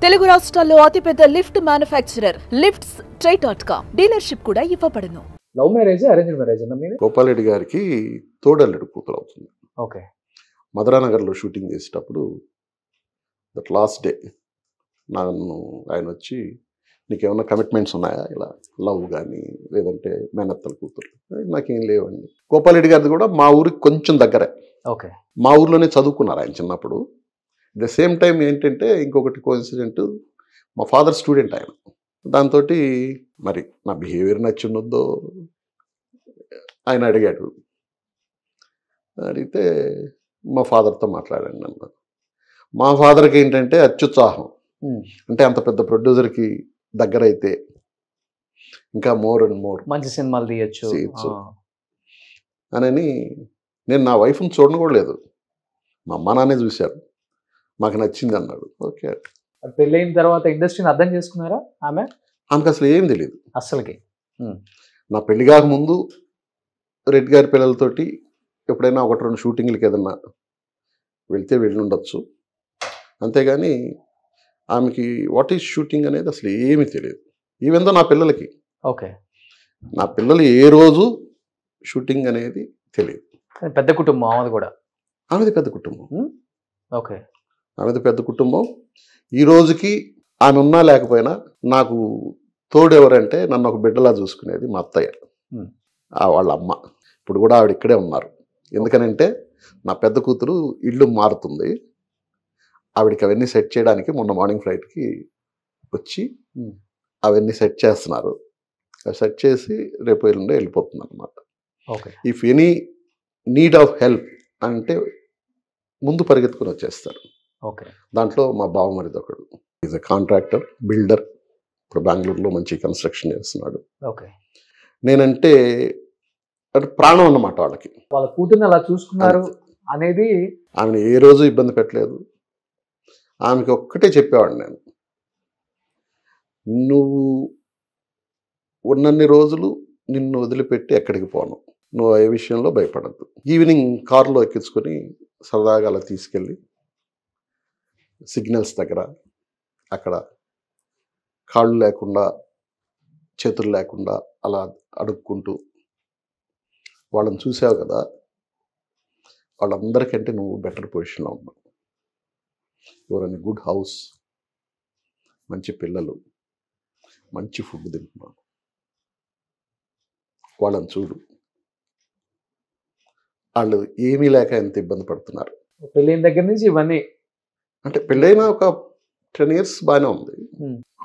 తెలుగు రాష్ట్రాల్లో అతిపెద్ద lift manufacturer lifts ట్రై.com dealership కూడా ఇవ్వబడును. లవ్ మ్యారేజ్ అరేంజ్డ్ మ్యారేజ్ అన్న మీరు? గోపాల్ రెడ్డి గారికి తోడల్లుడు కూతురు అవుతుంది. ఓకే. మధురానగర్లో షూటింగ్ చేసేటప్పుడు దట్ లాస్ట్ డే నన్ను ఆయన వచ్చి నీకేమన్నా కమిట్మెంట్స్ ఉన్నాయా, ఇలా లవ్ కానీ లేదంటే మేనత్తల కూతురు? నాకేం లేవండి. గోపాల్ రెడ్డి గారిది కూడా మా ఊరికి కొంచెం దగ్గరే. ఓకే. మా ఊర్లోనే చదువుకున్నారు ఆయన చిన్నప్పుడు. ద సేమ్ టైం ఏంటంటే ఇంకొకటి కోఇన్సిడెంట్, మా ఫాదర్ స్టూడెంట్ ఆయన. దాంతో మరి నా బిహేవియర్ నచ్చున్నదో ఆయన అడిగాడు. అడిగితే మా ఫాదర్తో మాట్లాడాను నన్ను. మా ఫాదర్కి ఏంటంటే అత్యుత్సాహం, అంటే అంత పెద్ద ప్రొడ్యూసర్కి దగ్గర అయితే ఇంకా మోర్ అండ్ మోర్ మంచి సినిమాలు తీయచ్చు అని. నేను నా వైఫ్ని చూడను కూడా లేదు, మా అమ్మ నాన్నే చూశారు, మాకు నచ్చింది అన్నాడు. ఓకే. పెళ్ళైన తర్వాత ఇండస్ట్రీని అర్థం చేసుకున్నారా ఆమెకు అసలు ఏం తెలియదు అస్సలకి? నా పెళ్లి కాకముందు రెడ్డి గారి పిల్లలతోటి ఎప్పుడైనా 1-2 షూటింగ్లకి ఏదన్నా వెళ్తే వెళ్ళి ఉండొచ్చు, అంతేగాని ఆమెకి వాట్ ఈజ్ షూటింగ్ అనేది అసలు ఏమీ తెలియదు. ఈవెందో నా పిల్లలకి, ఓకే, నా పిల్లలు ఏ రోజు షూటింగ్ అనేది తెలియదు. పెద్ద కుటుంబం ఆమెది కూడా? ఆమెది పెద్ద కుటుంబం. ఓకే. ఆమెది పెద్ద కుటుంబం. ఈ రోజుకి ఆమె ఉన్నా లేకపోయినా నాకు తోడెవరంటే నన్ను ఒక బిడ్డలా చూసుకునేది మా అత్తయ్య, వాళ్ళ అమ్మ. ఇప్పుడు కూడా ఆవిడ ఇక్కడే ఉన్నారు. ఎందుకనంటే నా పెద్ద కూతురు ఇల్లు మారుతుంది, ఆవిడకి అవన్నీ సెట్ చేయడానికి మొన్న మార్నింగ్ ఫ్లైట్కి వచ్చి అవన్నీ సెట్ చేస్తున్నారు. సెట్ చేసి రేపు ఎల్లుండే వెళ్ళిపోతుంది అనమాట. If any need of help అంటే ముందు పరిగెత్తుకుని వచ్చేస్తారు. ఓకే. దాంట్లో మా బావమరిది ఒకడు, ఈజ్ ఎ కాంట్రాక్టర్, బిల్డర్, ఇప్పుడు బెంగళూరులో మంచి కన్స్ట్రక్షన్ చేస్తున్నాడు. ఓకే. నేనంటే అంటే ప్రాణం అన్నమాట వాళ్ళకి. వాళ్ళ కూతుర్ని అలా చూసుకున్నారు అనేది. ఆమెను ఏ రోజు ఇబ్బంది పెట్టలేదు. ఆమెకి ఒక్కటే చెప్పేవాడు నేను, నువ్వు ఉన్నన్ని రోజులు నిన్ను వదిలిపెట్టి ఎక్కడికి పోను, నువ్వు ఏ విషయంలో భయపడద్దు. ఈవినింగ్ కారులో ఎక్కించుకొని సరదాగా అలా తీసుకెళ్ళి సిగ్నల్స్ దగ్గర అక్కడ కాళ్ళు లేకుండా చేతులు లేకుండా అలా అడుక్కుంటూ వాళ్ళని చూసావు కదా, వాళ్ళందరికంటే నువ్వు బెటర్ పొజిషన్లో ఉన్నావు. యువర్ ఇన్ గుడ్ హౌస్, మంచి పిల్లలు, మంచి ఫుడ్ తింటున్నావు, వాళ్ళని చూడు, వాళ్ళు ఏమీ లేక ఎంత ఇబ్బంది పడుతున్నారు. పెళ్ళైన దగ్గర నుంచి ఇవన్నీ అంటే పెళ్ళైన ఒక 10 years బాగానే ఉంది.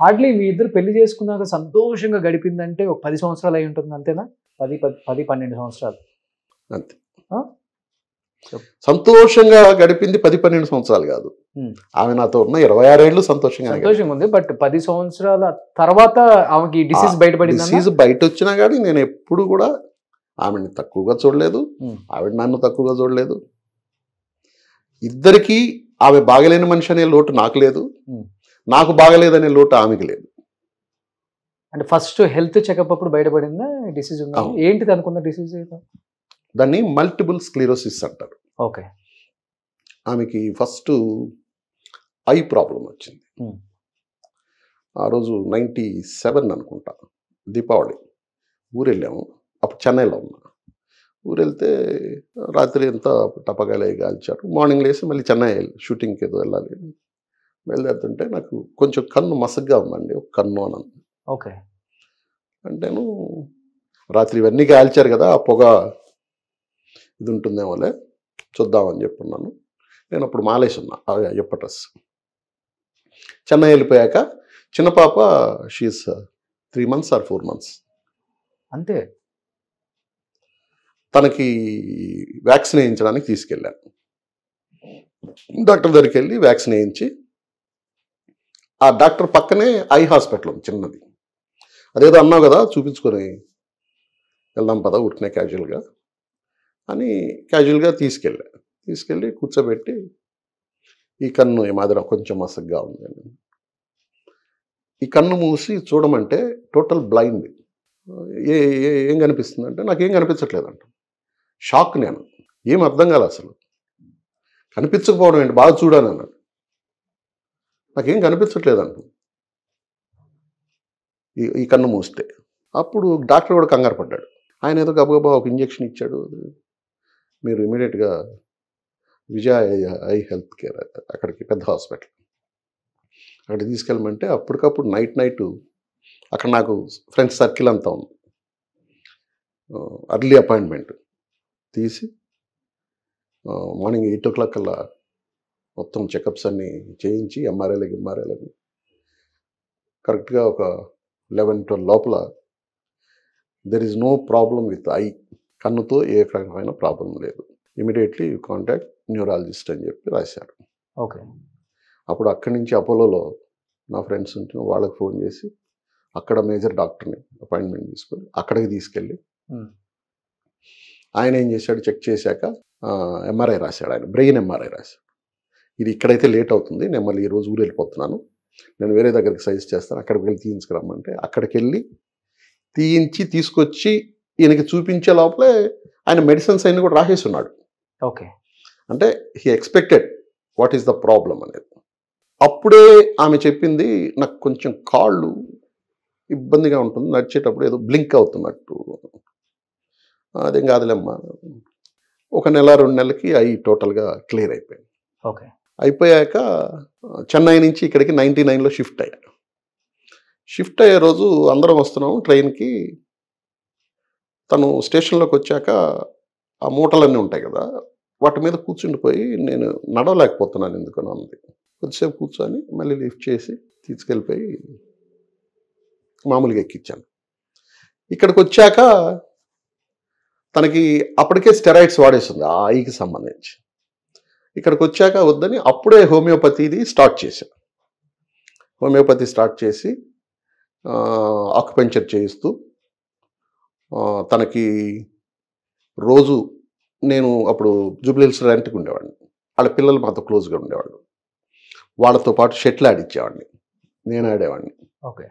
హార్డ్లీ మీ ఇద్దరు పెళ్లి చేసుకున్నాక సంతోషంగా గడిపిందంటే ఒక 10 సంవత్సరాలు అయి ఉంటుంది, అంతేనా? 10-12 సంవత్సరాలు అంతే. సంతోషంగా గడిపింది 10-12 సంవత్సరాలు కాదు, ఆమె నాతో ఉన్న 26 ఏళ్ళు సంతోషంగా ఉంది. బట్ 10 సంవత్సరాల తర్వాత ఆమెకి డిసీజ్ బయటపడింది. డిసీజ్ బయట వచ్చినా కానీ నేను ఎప్పుడు కూడా ఆమెని తక్కువగా చూడలేదు, ఆవిడ నన్ను తక్కువగా చూడలేదు. ఇద్దరికీ ఆమె బాగలేని మనిషి అనే లోటు నాకు లేదు, నాకు బాగలేదనే లోటు ఆమెకి లేదు. అంటే ఫస్ట్ హెల్త్ చెకప్ అప్పుడు బయటపడిందా డిసీజ్? ఏంటిది అనుకున్న డిసీజ్? దాన్ని మల్టిపుల్ స్క్లెరోసిస్ అంటారు. ఓకే. ఆమెకి ఫస్ట్ ఐ ప్రాబ్లం వచ్చింది. ఆ రోజు 97 అనుకుంటా, దీపావళి ఊరెళ్ళాము. అప్పుడు చెన్నైలో ఉన్నా. ఊరెళ్తే రాత్రి అంతా టపకాయలు కాల్చారు. మార్నింగ్ లేసి మళ్ళీ చెన్నై షూటింగ్కి ఏదో వెళ్ళాలి. బయలుదేరుతుంటే నాకు కొంచెం కన్ను మసగ్గా ఉందండి, ఒక కన్ను అని. ఓకే. అంటేను రాత్రి ఇవన్నీ కాల్చారు కదా, ఆ పొగ ఇది ఉంటుందేమోలే చూద్దామని చెప్పున్నాను. నేను అప్పుడు మాలేసి ఉన్నా అయ్యప్ప డ్రెస్. చెన్నై వెళ్ళిపోయాక చిన్న పాప షీఈస్ 3 months or 4 months అంతే. తనకి వ్యాక్సిన్ వేయించడానికి తీసుకెళ్ళాను. డాక్టర్ దగ్గరికి వెళ్ళి వ్యాక్సిన్ వేయించి, ఆ డాక్టర్ పక్కనే ఐ హాస్పిటల్ ఉంది చిన్నది, అదేదో అన్నావు కదా చూపించుకొని వెళ్దాం పదా ఊరికనే క్యాజువల్గా అని క్యాజువల్గా తీసుకెళ్ళి కూర్చోబెట్టి, ఈ కన్ను ఈ మాదిరి కొంచెం మసగ్గా ఉంది, ఈ కన్ను మూసి చూడమంటే టోటల్ బ్లైండ్. ఏం కనిపిస్తుంది అంటే నాకేం కనిపించట్లేదంట. షాక్. నేను ఏం అర్థం కాలే అసలు, కనిపించకపోవడం ఏంటి, బాగా చూడాను అన్నాడు. నాకేం కనిపించట్లేదంట ఈ కన్ను మూస్తే. అప్పుడు డాక్టర్ కూడా కంగారు పడ్డాడు. ఆయన ఏదో గబగబా ఒక ఇంజెక్షన్ ఇచ్చాడు. మీరు ఇమీడియట్గా విజయ ఐ హెల్త్ కేర్ అక్కడికి పెద్ద హాస్పిటల్ అక్కడికి తీసుకెళ్ళమంటే అప్పటికప్పుడు నైట్ అక్కడ నాకు ఫ్రెండ్స్ సర్కిల్ అంతా ఉంది. అర్లీ అపాయింట్మెంట్ తీసి మార్నింగ్ 8 o'clock కల్లా మొత్తం చెకప్స్ అన్నీ చేయించి ఎంఆర్ఐలకి కరెక్ట్గా ఒక 11-12 లోపల there is no problem with eye, కన్నుతో ఏ రకమైన ప్రాబ్లం లేదు, ఇమీడియట్లీ కాంటాక్ట్ న్యూరాలజిస్ట్ అని చెప్పి రాశారు. ఓకే. అప్పుడు అక్కడి నుంచి అపోలోలో నా ఫ్రెండ్స్ ఉంటే వాళ్ళకి ఫోన్ చేసి అక్కడ మేజర్ డాక్టర్ని అపాయింట్మెంట్ తీసుకొని అక్కడికి తీసుకెళ్ళి ఆయన ఏం చేశాడు, చెక్ చేశాక ఎంఆర్ఐ రాశాడు. ఆయన బ్రెయిన్ ఎంఆర్ఐ రాశాడు. ఇది ఇక్కడైతే లేట్ అవుతుంది, నేను మళ్ళీ ఈరోజు ఊరు వెళ్ళిపోతున్నాను, నేను వేరే దగ్గరికి సజెస్ట్ చేస్తాను, అక్కడికి వెళ్ళి తీయించుకురమ్మంటే అక్కడికి వెళ్ళి తీయించి తీసుకొచ్చి ఈయనకి చూపించే లోపలే ఆయన మెడిసిన్స్ అన్ని కూడా రాసేసి ఉన్నాడు. ఓకే. అంటే he expected what is the problem అనేది. అప్పుడే ఆమె చెప్పింది, నాకు కొంచెం కాళ్ళు ఇబ్బందిగా ఉంటుంది, నడిచేటప్పుడు ఏదో బ్లింక్ అవుతున్నట్టు. అదేం కాదులేమ్మా, 1 నెల 2 నెలలకి అవి టోటల్గా క్లియర్ అయిపోయింది. ఓకే. అయిపోయాక చెన్నై నుంచి ఇక్కడికి 99లో షిఫ్ట్ అయ్యా. షిఫ్ట్ అయ్యే రోజు అందరం వస్తున్నాం ట్రైన్కి. తను స్టేషన్లోకి వచ్చాక ఆ మూటలన్నీ ఉంటాయి కదా, వాటి మీద కూర్చుండిపోయి నేను నడవలేకపోతున్నాను ఎందుకనో అంది. కొద్దిసేపు కూర్చొని మళ్ళీ లిఫ్ట్ చేసి తీసుకెళ్ళిపోయి మామూలుగా ఎక్కించాను. ఇక్కడికి వచ్చాక తనకి అప్పటికే స్టెరాయిడ్స్ వాడేస్తుంది ఆ ఐకి సంబంధించి. ఇక్కడికి వచ్చాక వద్దని అప్పుడే హోమియోపతిది స్టార్ట్ చేశాను. హోమియోపతి స్టార్ట్ చేసి ఆక్యుపెంచర్ చేయిస్తూ తనకి రోజు, నేను అప్పుడు జూబ్లీహిల్స్ రెంట్కి ఉండేవాడిని, వాళ్ళ పిల్లలు మాతో క్లోజ్గా ఉండేవాళ్ళు, వాళ్ళతో పాటు షటిల్ ఆడిచ్చేవాడిని, నేను ఆడేవాడిని. ఓకే.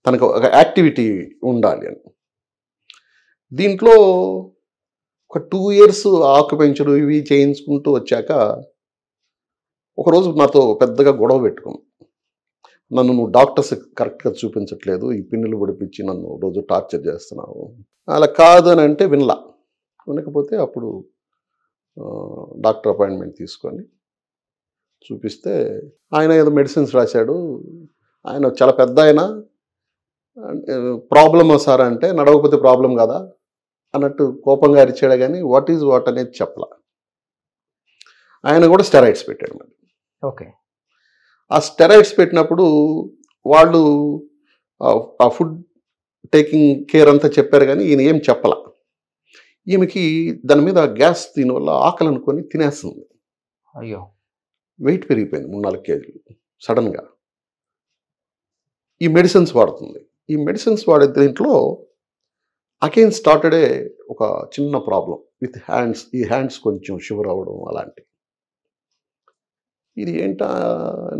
తనకు ఒక యాక్టివిటీ ఉండాలి అని. దీంట్లో ఒక 2 years ఆక్యుపెంచరు ఇవి చేయించుకుంటూ వచ్చాక ఒకరోజు నాతో పెద్దగా గొడవ పెట్టుకుంది. నన్ను నువ్వు డాక్టర్స్ కరెక్ట్గా చూపించట్లేదు, ఈ పిన్నులు పొడిపించి నన్ను రోజు టార్చర్ చేస్తున్నావు. అలా కాదు అని అంటే వినకపోతే అప్పుడు డాక్టర్ అపాయింట్మెంట్ తీసుకొని చూపిస్తే ఆయన ఏదో మెడిసిన్స్ రాశాడు. ఆయన చాలా పెద్ద ఆయన, ప్రాబ్లమా సార్ అంటే నడవకపోతే ప్రాబ్లం కదా అన్నట్టు కోపంగా అరిచాడు, కానీ వాట్ ఈజ్ వాట్ అనేది చెప్పలా. ఆయన కూడా స్టెరాయిడ్స్ పెట్టాడు మరి. ఓకే. ఆ స్టెరాయిడ్స్ పెట్టినప్పుడు వాళ్ళు ఆ ఫుడ్ టేకింగ్ కేర్ అంతా చెప్పారు, కానీ ఈయన ఏం చెప్పలా. ఈమెకి దాని మీద గ్యాస్ దీనివల్ల ఆకలి అనుకొని తినేస్తుంది. అయ్యో. వెయిట్ పెరిగిపోయింది 3-4 kgs సడన్గా. ఈ మెడిసిన్స్ వాడుతుంది. ఈ మెడిసిన్స్ వాడే దీంట్లో అగైన్ స్టార్టెడే ఒక చిన్న ప్రాబ్లం విత్ హ్యాండ్స్. ఈ హ్యాండ్స్ కొంచెం షివర్ అవ్వడం అలాంటి. ఇది ఏంటా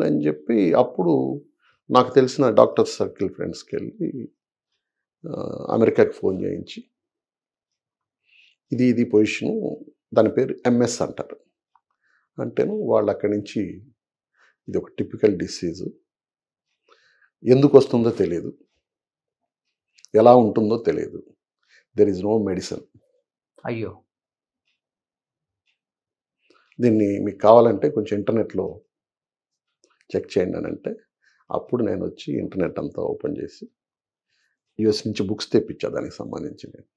అని చెప్పి అప్పుడు నాకు తెలిసిన డాక్టర్ సర్కిల్ ఫ్రెండ్స్కి వెళ్ళి అమెరికాకి ఫోన్ చేయించి ఇది పొజిషను, దాని పేరు MS అంటారు. అంటేను వాళ్ళు అక్కడి నుంచి ఇది ఒక టిపికల్ డిసీజు, ఎందుకు వస్తుందో తెలియదు, ఎలా ఉంటుందో తెలియదు, దెర్ ఈజ్ నో మెడిసిన్. అయ్యో. దీన్ని మీకు కావాలంటే కొంచెం ఇంటర్నెట్లో చెక్ చేయండి అని అంటే అప్పుడు నేను వచ్చి ఇంటర్నెట్ అంతా ఓపెన్ చేసి US నుంచి బుక్స్ తెప్పించా దానికి సంబంధించి. నేను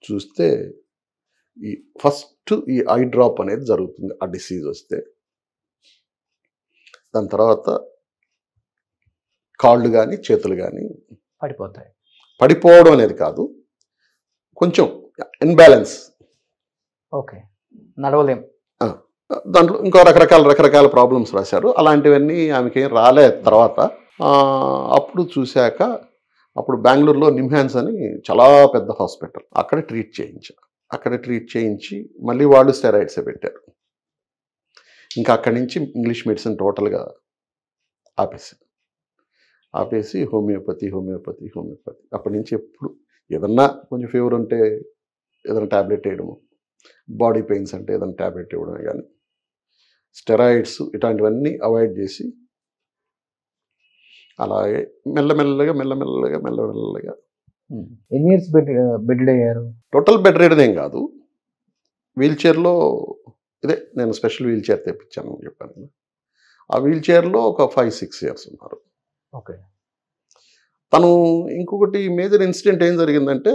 చూస్తే ఈ ఫస్ట్ ఈ ఐ డ్రాప్ అనేది జరుగుతుంది ఆ డిసీజ్ వస్తే. దాని తర్వాత కాళ్ళు కానీ చేతులు కానీ పడిపోతాయి. పడిపోవడం అనేది కాదు, కొంచెం ఇన్బ్యాలెన్స్. ఓకే. నడవలేం. దాంట్లో ఇంకో రకరకాల ప్రాబ్లమ్స్ రాశారు. అలాంటివన్నీ ఆమెకేం రాలే. తర్వాత అప్పుడు చూశాక అప్పుడు బెంగళూరులో నిమ్హాన్స్ అని చాలా పెద్ద హాస్పిటల్, అక్కడ ట్రీట్ చేయించి మళ్ళీ వాళ్ళు స్టెరాయిడ్సే పెట్టారు. ఇంకా అక్కడి నుంచి ఇంగ్లీష్ మెడిసిన్ టోటల్గా ఆపేసి హోమియోపతి. అప్పటి నుంచి ఎప్పుడు ఏదన్నా కొంచెం ఫీవర్ ఉంటే ఏదైనా ట్యాబ్లెట్ వేయడము, బాడీ పెయిన్స్ అంటే ఏదైనా ట్యాబ్లెట్ ఇవ్వడమే, కానీ స్టెరాయిడ్స్ ఇట్లాంటివన్నీ అవాయిడ్ చేసి అలాగే మెల్లమెల్లగా ఎన్ని ఇయర్స్ బెడ్ అయ్యారు? టోటల్ బెడ్ రెడీ ఏం కాదు, వీల్ చైర్లో ఇదే నేను స్పెషల్ వీల్ చైర్ తెప్పించాను అని చెప్పాను కదా, ఆ వీల్ చైర్లో ఒక 5-6 ఇయర్స్ ఉన్నారు. ఓకే. తను ఇంకొకటి మేజర్ ఇన్సిడెంట్ ఏం జరిగిందంటే,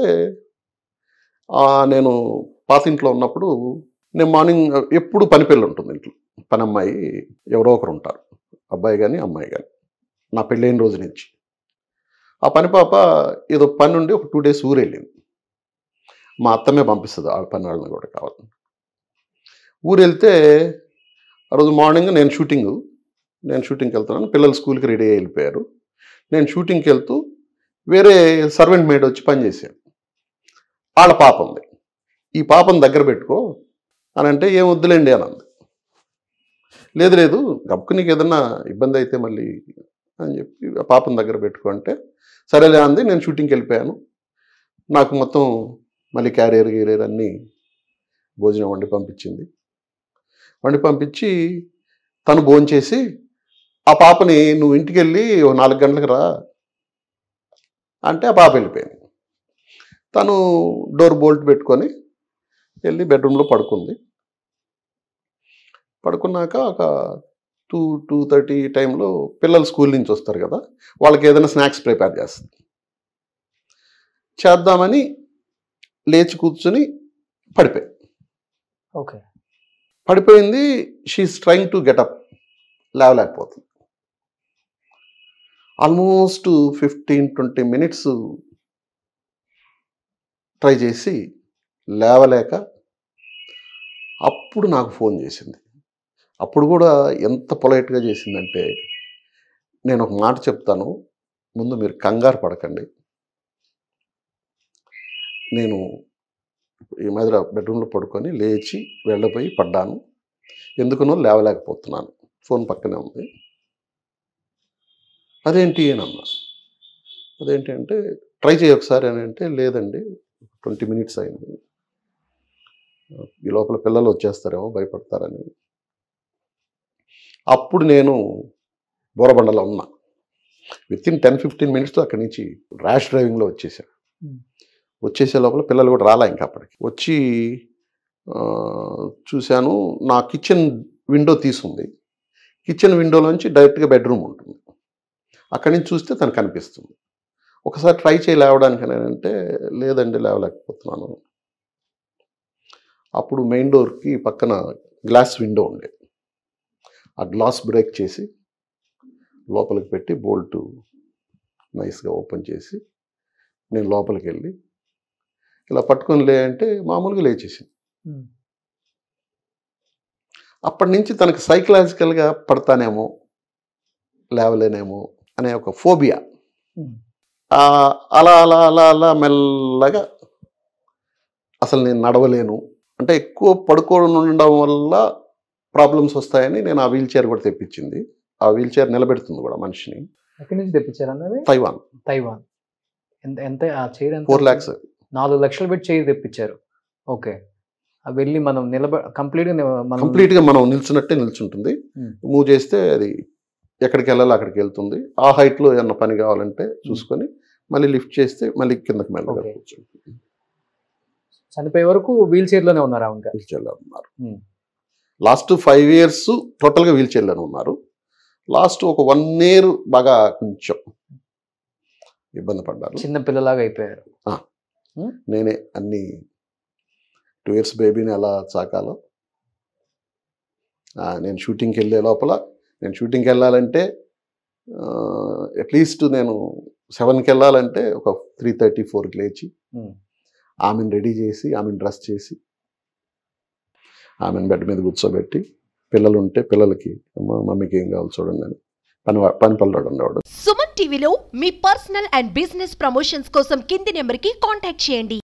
నేను పాత ఇంట్లో ఉన్నప్పుడు నేను మార్నింగ్ ఎప్పుడు పని పిల్ల ఉంటుంది ఇంట్లో, పని అమ్మాయి ఎవరో ఒకరు ఉంటారు, అబ్బాయి కానీ అమ్మాయి కానీ, నా పెళ్ళైన రోజు నుంచి. ఆ పని పాప ఏదో పని నుండి ఒక 2 days ఊరు వెళ్ళింది. మా అత్తమే పంపిస్తుంది ఆ పని వాళ్ళని కూడా కావాలి. ఊరు వెళ్తే ఆ రోజు మార్నింగ్ నేను షూటింగ్కి వెళ్తున్నాను, పిల్లలు స్కూల్కి రెడీ అయ్యి వెళ్ళిపోయారు. నేను షూటింగ్కి వెళ్తూ వేరే సర్వెంట్ మేడ్ వచ్చి పని చేశాను. వాళ్ళ పాప ఉంది, ఈ పాపను దగ్గర పెట్టుకో అని అంటే ఏం వద్దులేండి అని అంది. లేదు గబ్బకు నీకు ఏదన్నా ఇబ్బంది అయితే మళ్ళీ అని చెప్పి ఆ పాపను దగ్గర పెట్టుకో అంటే సరేలే అంది. నేను షూటింగ్కి వెళ్ళిపోయాను. నాకు మొత్తం మళ్ళీ క్యారియర్ అన్నీ భోజనం వండి పంపించి తను భోంచేసి ఆ పాపని నువ్వు ఇంటికి వెళ్ళి 4 గంటలకు రా అంటే ఆ పాప వెళ్ళిపోయింది. తను డోర్ బోల్ట్ పెట్టుకొని వెళ్ళి బెడ్రూమ్లో పడుకున్నాక ఒక 2-2:30 టైంలో పిల్లలు స్కూల్ నుంచి వస్తారు కదా, వాళ్ళకి ఏదైనా స్నాక్స్ ప్రిపేర్ చేద్దామని లేచి కూర్చుని ఓకే, పడిపోయింది. షీఈస్ ట్రైంగ్ టు గెటప్, లేవలేకపోతుంది. ఆల్మోస్ట్ 15-20 minutes ట్రై చేసి లేవలేక అప్పుడు నాకు ఫోన్ చేసింది. అప్పుడు కూడా ఎంత పొలైట్గా చేసిందంటే, నేను ఒక మాట చెప్తాను, ముందు మీరు కంగారు పడకండి, నేను ఈ మధ్య బెడ్రూమ్లో పడుకొని లేచి వెళ్ళబోయి పడ్డాను, ఎందుకునో లేవలేకపోతున్నాను, ఫోన్ పక్కనే ఉంది. అదేంటి అంటే ట్రై చేయి ఒకసారి అని అంటే, లేదండి 20 minutes అయింది, ఈ లోపల పిల్లలు వచ్చేస్తారేమో భయపడతారని. అప్పుడు నేను బోరబండలో ఉన్నా. వితిన్ 10-15 minutes అక్కడి నుంచి ర్యాష్ డ్రైవింగ్లో వచ్చేసే లోపల పిల్లలు కూడా రాలా ఇంకా అప్పటికి. వచ్చి చూశాను, నా కిచెన్ విండో తీసుంది, కిచెన్ విండోలోంచి డైరెక్ట్గా బెడ్రూమ్ ఉంటుంది, అక్కడి నుంచి చూస్తే తను కనిపిస్తుంది. ఒకసారి ట్రై చేయి లేవడానికి అంటే, లేదండి లేవలేకపోతున్నాను. అప్పుడు మెయిన్ డోర్కి పక్కన గ్లాస్ విండో ఉండేది, ఆ గ్లాస్ బ్రేక్ చేసి లోపలికి పెట్టి బోల్ట్ నైస్గా ఓపెన్ చేసి నేను లోపలికి వెళ్ళి ఇలా పట్టుకొని లే అంటే మామూలుగా లేచేసింది. అప్పటి నుంచి తనకు సైకలాజికల్గా పడతానేమో లేవలేనేమో అనే ఒక ఫోబియా, అలా అలా అలా అలా మెల్లగా అసలు నేను నడవలేను అంటే, ఎక్కువ పడుకోవడం ఉండడం వల్ల ప్రాబ్లమ్స్ వస్తాయని నేను ఆ వీల్ చైర్ కూడా తెప్పించింది. ఆ వీల్ చైర్ నిలబెడుతుంది కూడా మనిషిని. ఎక్కడి నుంచి తెప్పించారు అన్నది? తైవాన్. ఎంత ఆ చైర్? 4 lakhs. 4 లక్షలు పెట్టి చైర్ తెప్పించారు. ఓకే. వెళ్ళి మనం కంప్లీట్గా మనం నిల్చున్నట్టే నిల్చుంటుంది, మూవ్ చేస్తే అది ఎక్కడికి వెళ్ళాలో అక్కడికి వెళ్తుంది. ఆ హైట్లో ఏమన్నా పని కావాలంటే చూసుకొని మళ్ళీ లిఫ్ట్ చేస్తే మళ్ళీ కిందకి మెల్లగా కూర్చుంటుంది. చనిపోయే వరకు వీల్ చైర్లోనే ఉన్నారు? వీల్ చైర్లో ఉన్నారు. లాస్ట్ 5 years టోటల్గా వీల్ చైర్లోనే ఉన్నారు. లాస్ట్ ఒక 1 year బాగా కొంచెం ఇబ్బంది పడ్డారు, చిన్న పిల్లలాగా అయిపోయారు. నేనే అన్ని 2 years బేబీని ఎలా చాకాలో, నేను షూటింగ్కి వెళ్ళే లోపల, నేను షూటింగ్కి వెళ్ళాలంటే అట్లీస్ట్ నేను 7కి వెళ్ళాలంటే ఒక 3:30-4కి లేచి ఆమెను రెడీ చేసి, ఆమెను డ్రెస్ చేసి, ఆమెను బెడ్ మీద కూర్చోబెట్టి, పిల్లలు ఉంటే పిల్లలకి మమ్మీకి ఏం కావాలి చూడండి అని పని పల్లెడు ఉండేవాడు. సుమన్ టీవీలో మీ పర్సనల్ అండ్ బిజినెస్ ప్రమోషన్స్ కోసం కింది నెంబర్కి కాంటాక్ట్ చేయండి.